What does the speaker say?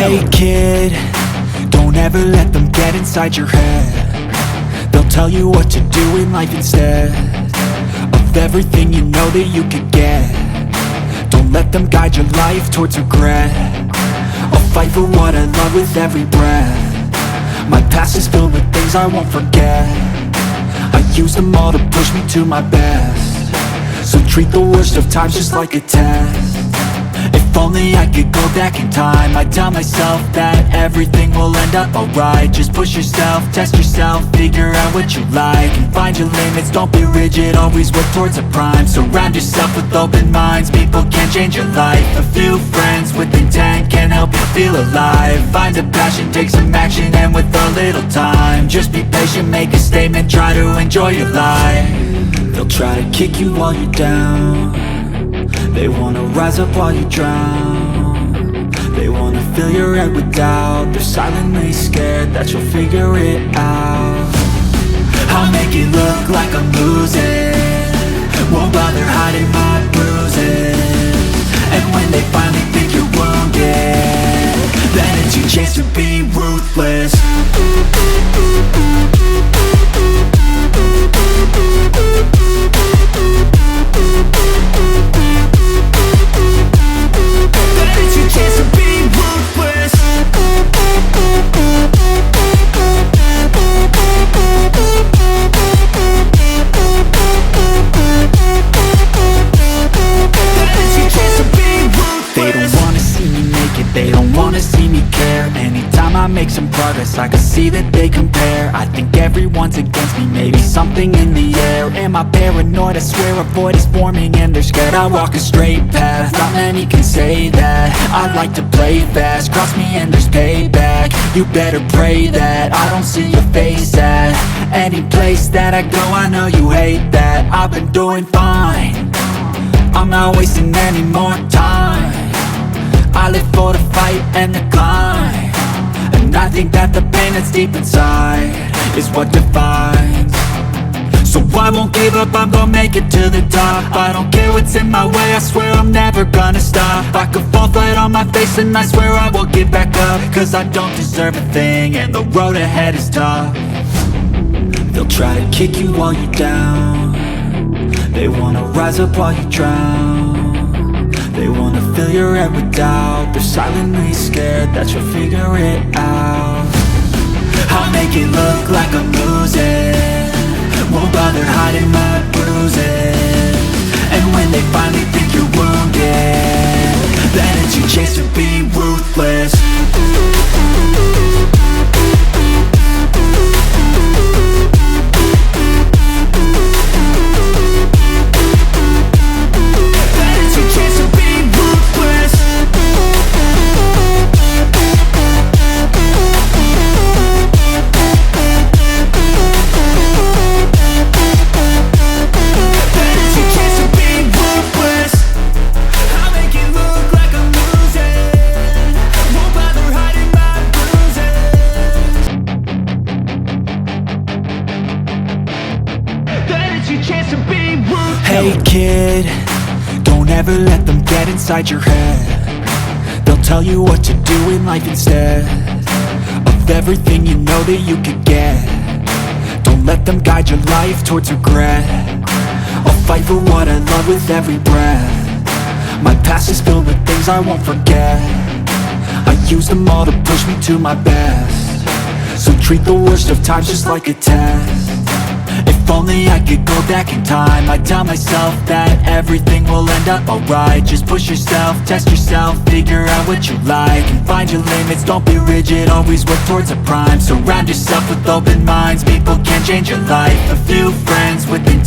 Hey kid, don't ever let them get inside your head. They'll tell you what to do in life instead of everything you know that you could get. Don't let them guide your life towards regret. I'll fight for what I love with every breath. My past is filled with things I won't forget. I use them all to push me to my best. So treat the worst of times just like a test. If only I could go back in time, I'd tell myself that everything will end up alright. Just push yourself, test yourself, figure out what you like, and find your limits, don't be rigid, always work towards a prime. Surround yourself with open minds, people can change your life. A few friends with intent can help you feel alive. Find a passion, take some action, and with a little time, just be patient, make a statement, try to enjoy your life. They'll try to kick you while you're down. They wanna rise up while you drown. They wanna fill your head with doubt. They're silently scared that you'll figure it out. I'll make it look like I'm losing, won't bother hiding my bruises. And when they finally think you're wounded, then it's your chance to be ruthless. They don't wanna see me care. Anytime I make some progress, I can see that they compare. I think everyone's against me, maybe something in the air. Am I paranoid? I swear a void is forming and they're scared. I walk a straight path, not many can say that. I like to play fast, cross me and there's payback. You better pray that I don't see your face at any place that I go. I know you hate that. I've been doing fine, I'm not wasting any more time. I live for the fight and the climb, and I think that the pain that's deep inside is what defines. So I won't give up, I'm gonna make it to the top. I don't care what's in my way, I swear I'm never gonna stop. I could fall flat on my face and I swear I will get back up, cause I don't deserve a thing and the road ahead is tough. They'll try to kick you while you're down. They wanna rise up while you drown. They wanna fill your head with doubt. They're silently scared that you'll figure it out. I'll make it look like I'm losing, won't bother hiding my bruises. And when they finally think you're wounded, then it's your chance to be ruthless. Hey kid, don't ever let them get inside your head. They'll tell you what to do in life instead of everything you know that you could get. Don't let them guide your life towards regret. I'll fight for what I love with every breath. My past is filled with things I won't forget. I use them all to push me to my best. So treat the worst of times just like a test. If only I could go back in time, I'd tell myself that everything will end up alright. Just push yourself, test yourself, figure out what you like, and find your limits, don't be rigid, always work towards a prime. Surround yourself with open minds, people can change your life. A few friends with